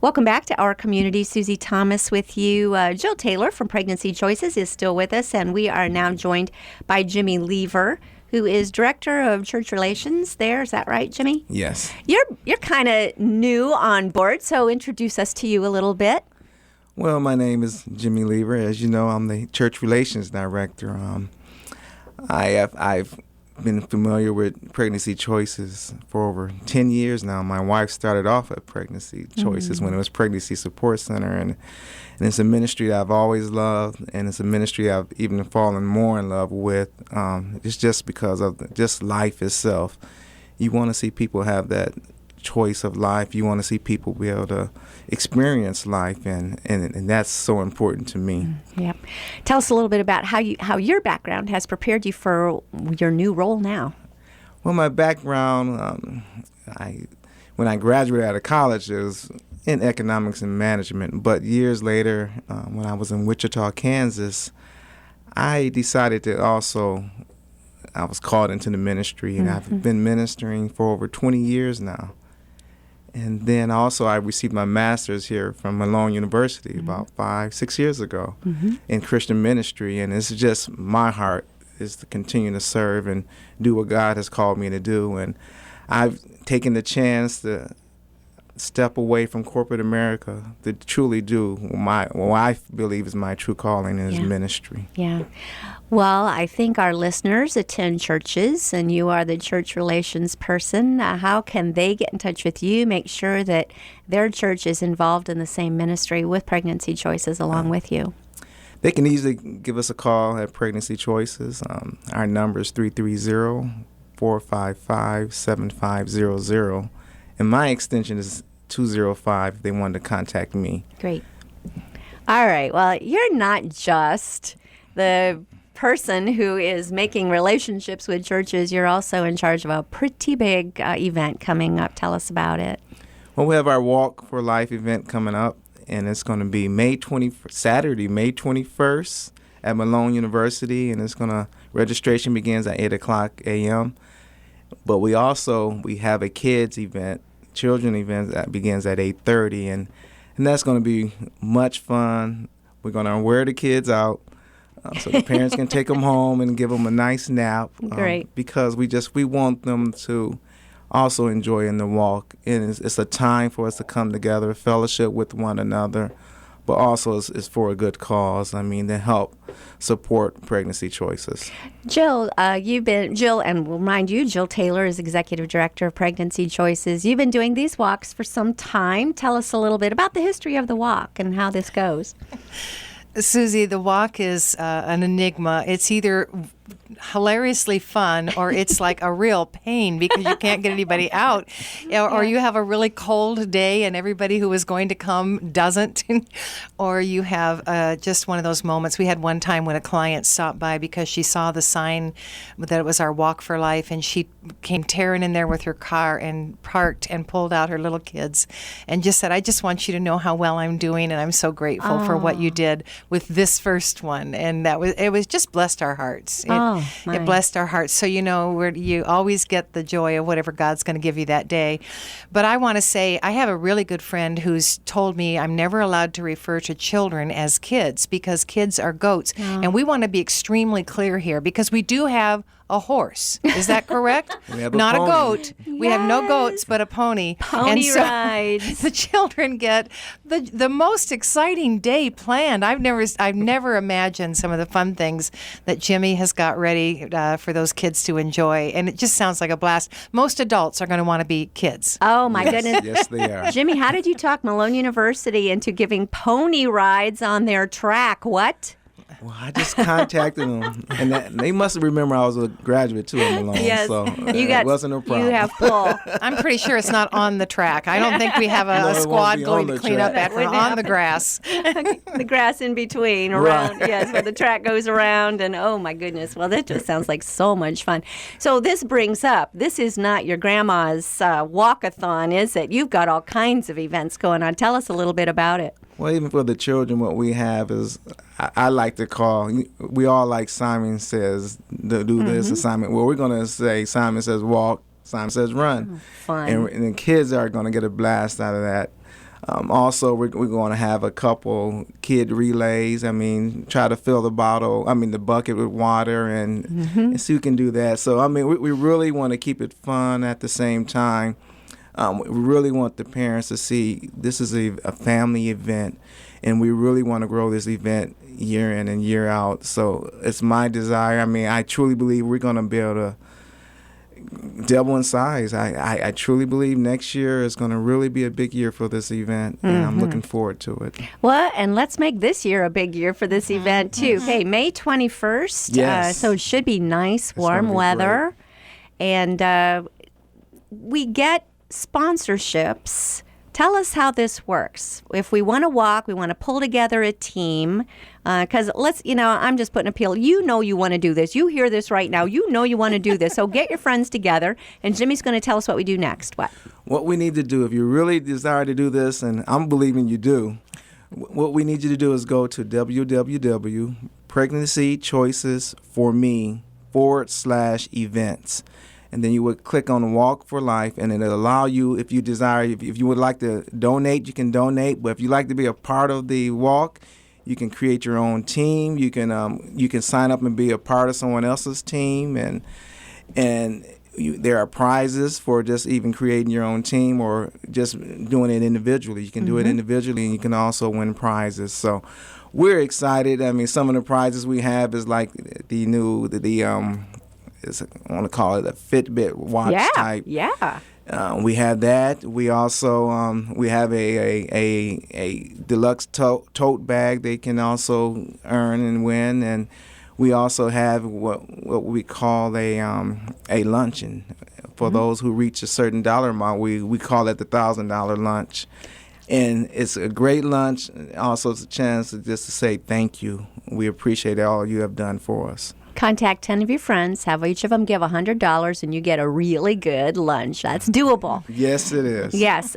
Welcome back to Our Community. Susie Thomas with you. Jill Taylor from Pregnancy Choices is still with us, and we are now joined by Jimmy Lever, who is Director of Church Relations there. Is that right, Jimmy? Yes. You're kind of new on board, so introduce us to you a little bit. Well, my name is Jimmy Lever. As you know, I'm the Church Relations Director. I've been familiar with Pregnancy Choices for over 10 years now. My wife started off at Pregnancy Choices when it was Pregnancy Support Center, and it's a ministry that I've always loved, and it's a ministry I've even fallen more in love with. It's just because of just life itself. You want to see people have that choice of life. You want to see people be able to experience life, and that's so important to me. Yep. Tell us a little bit about how your background has prepared you for your new role now. Well, my background, when I graduated out of college, it was in economics and management. But years later, when I was in Wichita, Kansas, I decided to I was called into the ministry, and I've been ministering for over 20 years now. And then also I received my master's here from Malone University about 5-6 years ago in Christian ministry. And it's just my heart is to continue to serve and do what God has called me to do. And I've taken the chance to step away from corporate America to truly do what I believe is my true calling in ministry. Yeah. Well, I think our listeners attend churches, and you are the church relations person. How can they get in touch with you, make sure that their church is involved in the same ministry with Pregnancy Choices along with you? They can easily give us a call at Pregnancy Choices. Our number is 330-455-7500, and my extension is 205 if they wanted to contact me. Great. All right. Well, you're not just the person who is making relationships with churches. You're also in charge of a pretty big event coming up. Tell us about it. Well, we have our Walk for Life event coming up, and it's going to be Saturday, May 21st at Malone University, and registration begins at 8:00 a.m. But we have a kids event, children event that begins at 8:30, and that's going to be much fun. We're going to wear the kids out so the parents can take them home and give them a nice nap. Great. Because we want them to also enjoy in the walk, and it's a time for us to come together, fellowship with one another, but also it's for a good cause. To help support Pregnancy Choices. Jill, and we'll remind you, Jill Taylor is Executive Director of Pregnancy Choices. You've been doing these walks for some time. Tell us a little bit about the history of the walk and how this goes. Susie, the walk is an enigma. It's either hilariously fun or it's like a real pain because you can't get anybody out, or you have a really cold day and everybody who is going to come doesn't, or you have just one of those moments. We had one time when a client stopped by because she saw the sign that it was our Walk for Life, and she came tearing in there with her car and parked and pulled out her little kids and just said, "I just want you to know how well I'm doing, and I'm so grateful for what you did with this first one." And it was just blessed our hearts. It blessed our hearts. So, you always get the joy of whatever God's going to give you that day. But I want to say, I have a really good friend who's told me I'm never allowed to refer to children as kids because kids are goats. And we want to be extremely clear here because we do have a horse. Is that correct? Not pony. A goat. Yes. We have no goats, but a pony. Pony rides. The children get the most exciting day planned. I've never imagined some of the fun things that Jimmy has got ready for those kids to enjoy, and it just sounds like a blast. Most adults are going to want to be kids. Oh my goodness. Yes, they are. Jimmy, how did you talk Malone University into giving pony rides on their track? What? Well, I just contacted them, and they must remember I was a graduate too at Malone, Yes. so it wasn't a problem. You have pull. I'm pretty sure it's not on the track. I don't think we have No, a it squad won't be going on to the clean track. up after on the grass. The grass in between, around, yes, where the track goes around, and oh my goodness, well, that just sounds like so much fun. So this brings up, this is not your grandma's walkathon, is it? You've got all kinds of events going on. Tell us a little bit about it. Well, even for the children, what we have is, I like to call, we all like Simon Says, do this assignment. Well, we're going to say Simon Says walk, Simon Says run. Fun. And the kids are going to get a blast out of that. Also, we're going to have a couple kid relays. I mean, try to fill the bucket with water and see who can do that. So, I mean, we really want to keep it fun at the same time. We really want the parents to see this is a family event, and we really want to grow this event year in and year out. So it's my desire. I mean, I truly believe we're going to be able to double in size. I truly believe next year is going to really be a big year for this event, and I'm looking forward to it. Well, and let's make this year a big year for this event, too. Okay, May 21st. Yes. So it should be nice, warm weather. And we get sponsorships. Tell us how this works. If we want to walk, we want to pull together a team. Because I'm just putting an appeal. You know you want to do this. You hear this right now. You know you want to do this. So get your friends together. And Jimmy's going to tell us what we do next. What we need to do, if you really desire to do this, and I'm believing you do, what we need you to do is go to www.pregnancychoicesforme.com/events. And then you would click on Walk for Life, and it'll allow you, if you desire, if you would like to donate, you can donate. But if you'd like to be a part of the walk, you can create your own team. You can sign up and be a part of someone else's team, and there are prizes for just even creating your own team or just doing it individually. You can do it individually, and you can also win prizes. So we're excited. I mean, some of the prizes we have is like the new I want to call it a Fitbit watch type. Yeah. We have that. We also we have a deluxe tote bag they can also earn and win, and we also have what we call a luncheon for those who reach a certain dollar amount. We call it the $1,000 lunch, and it's a great lunch. Also, it's a chance just to say thank you. We appreciate all you have done for us. Contact 10 of your friends, have each of them give $100, and you get a really good lunch. That's doable. Yes, it is. Yes.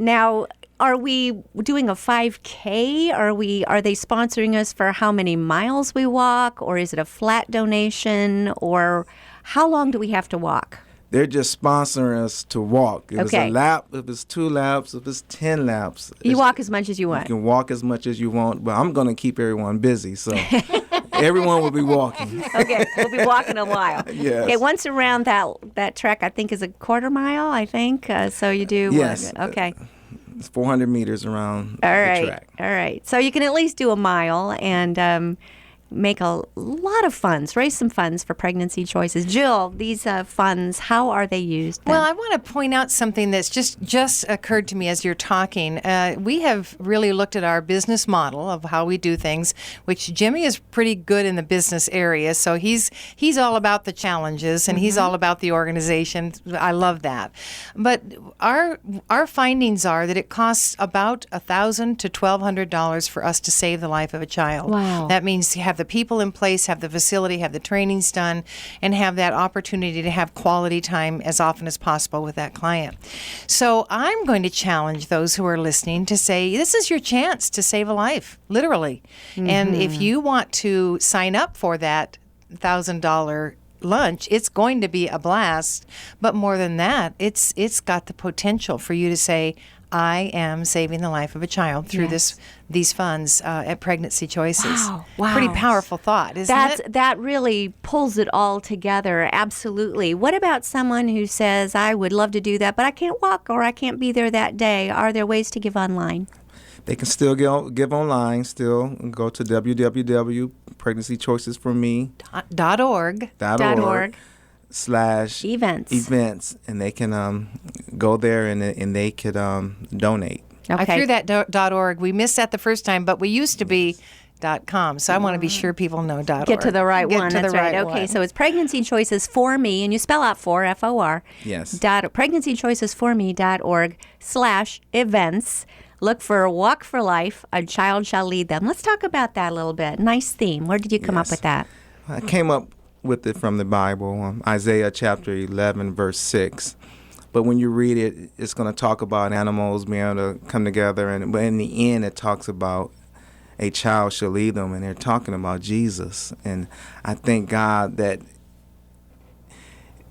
Now, are we doing a 5K? Are they sponsoring us for how many miles we walk, or is it a flat donation, or how long do we have to walk? They're just sponsoring us to walk. If it's Okay. a lap, if it's 2 laps, if it's 10 laps. You walk as much as you want. You can walk as much as you want, but I'm going to keep everyone busy, so everyone will be walking. Okay, we'll be walking a while. Yes. Okay, once around that trek, I think is a quarter mile, I think. So you do Yes. Okay. It's 400 meters around All the right. track. All right. So you can at least do a mile and make a lot of funds, raise some funds for Pregnancy Choices. Jill, these funds, how are they used? Well, I want to point out something that's just occurred to me as you're talking. We have really looked at our business model of how we do things, which Jimmy is pretty good in the business area. So he's all about the challenges and he's all about the organization. I love that. But our findings are that it costs about $1,000 to $1,200 for us to save the life of a child. Wow. That means you have the people in place, have the facility, have the trainings done, and have that opportunity to have quality time as often as possible with that client. So I'm going to challenge those who are listening to say, this is your chance to save a life, literally. And if you want to sign up for that $1,000 lunch, it's going to be a blast. But more than that, it's got the potential for you to say, I am saving the life of a child through these funds at Pregnancy Choices. Wow. Pretty powerful thought, isn't it? That really pulls it all together. Absolutely. What about someone who says, I would love to do that, but I can't walk or I can't be there that day? Are there ways to give online? They can still give online, still go to www.pregnancychoicesforme.org. /events, and they can go there and they could donate. Okay. I threw that .org. We missed that the first time, but we used to be .com, so I want to be sure people know .org. Get to the right one. Get to That's the right. right Okay, one. so it's Pregnancy Choices for Me, and you spell out for FOR. Yes. PregnancyChoicesForMe.org/events. Look for Walk for Life, A Child Shall Lead Them. Let's talk about that a little bit. Nice theme. Where did you come up Yes. with that? I came up with it from the Bible, Isaiah chapter 11, verse 6. But when you read it, it's going to talk about animals being able to come together. But in the end, it talks about a child shall lead them, and they're talking about Jesus. And I thank God that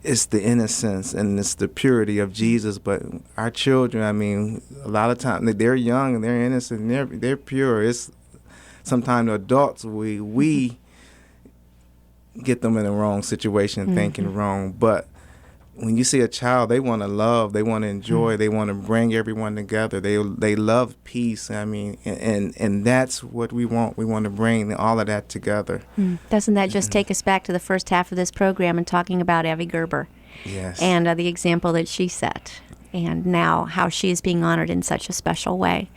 it's the innocence and it's the purity of Jesus. But our children, I mean, a lot of times they're young and they're innocent and they're pure. It's sometimes the adults we get them in the wrong situation, thinking wrong. But when you see a child, they want to love, they want to enjoy, they want to bring everyone together. They love peace. I mean, and that's what we want. We want to bring all of that together. Doesn't that just take us back to the first half of this program and talking about Abby Gerber? Yes. And the example that she set, and now how she is being honored in such a special way.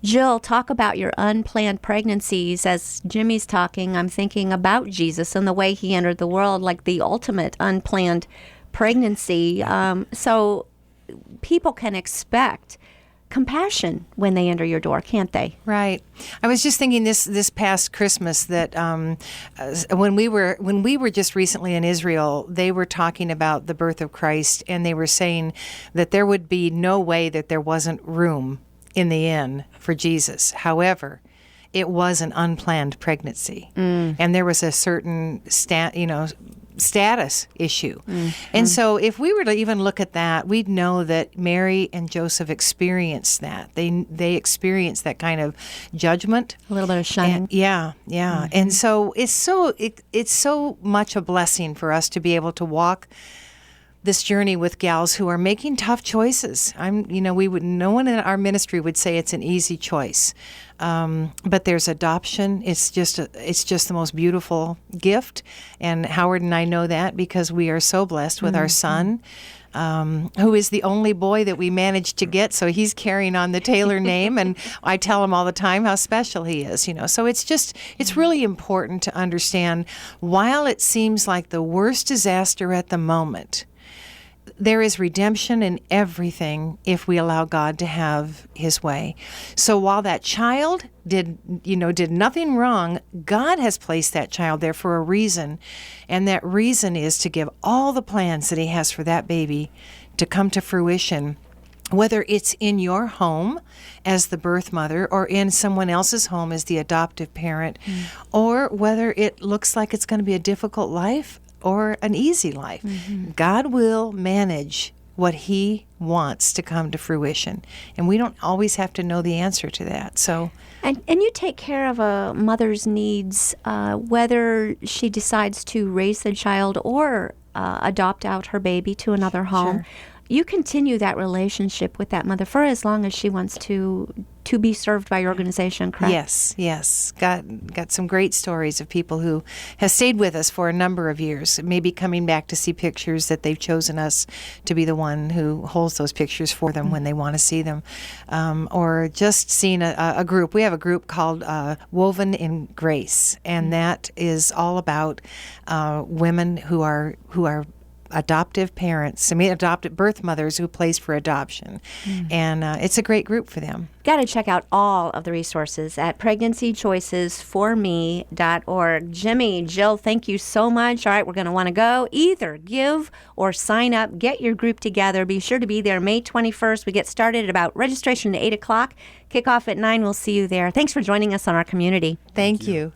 Jill, talk about your unplanned pregnancies. As Jimmy's talking, I'm thinking about Jesus and the way he entered the world, like the ultimate unplanned pregnancy. So people can expect compassion when they enter your door, can't they? Right. I was just thinking this past Christmas that when we were just recently in Israel, they were talking about the birth of Christ, and they were saying that there would be no way that there wasn't room in the inn for Jesus. However, it was an unplanned pregnancy, and there was a certain status issue. And so if we were to even look at that, we'd know that Mary and Joseph experienced that. They experienced that kind of judgment. A little bit of shunning. And, And so it's so much a blessing for us to be able to walk this journey with gals who are making tough choices. No one in our ministry would say it's an easy choice, but there's adoption. It's just the most beautiful gift, and Howard and I know that because we are so blessed with our son, who is the only boy that we managed to get. So he's carrying on the Taylor name, and I tell him all the time how special he is. So it's really important to understand. While it seems like the worst disaster at the moment, there is redemption in everything if we allow God to have his way. So while that child did nothing wrong, God has placed that child there for a reason. And that reason is to give all the plans that he has for that baby to come to fruition, whether it's in your home as the birth mother or in someone else's home as the adoptive parent, or whether it looks like it's going to be a difficult life or an easy life. God will manage what he wants to come to fruition. And we don't always have to know the answer to that. So, And you take care of a mother's needs, whether she decides to raise the child or adopt out her baby to another home. Sure. You continue that relationship with that mother for as long as she wants to be served by your organization, correct? Yes. Got some great stories of people who have stayed with us for a number of years, maybe coming back to see pictures that they've chosen us to be the one who holds those pictures for them when they want to see them, or just seeing a group. We have a group called Woven in Grace, and that is all about women who are adoptive parents, adopted birth mothers who place for adoption. And it's a great group for them. Got to check out all of the resources at pregnancychoicesforme.org. Jimmy, Jill, thank you so much. All right, we're going to want to go. Either give or sign up. Get your group together. Be sure to be there May 21st. We get started at about registration at 8 o'clock. Kickoff at 9. We'll see you there. Thanks for joining us on Our Community. Thank you.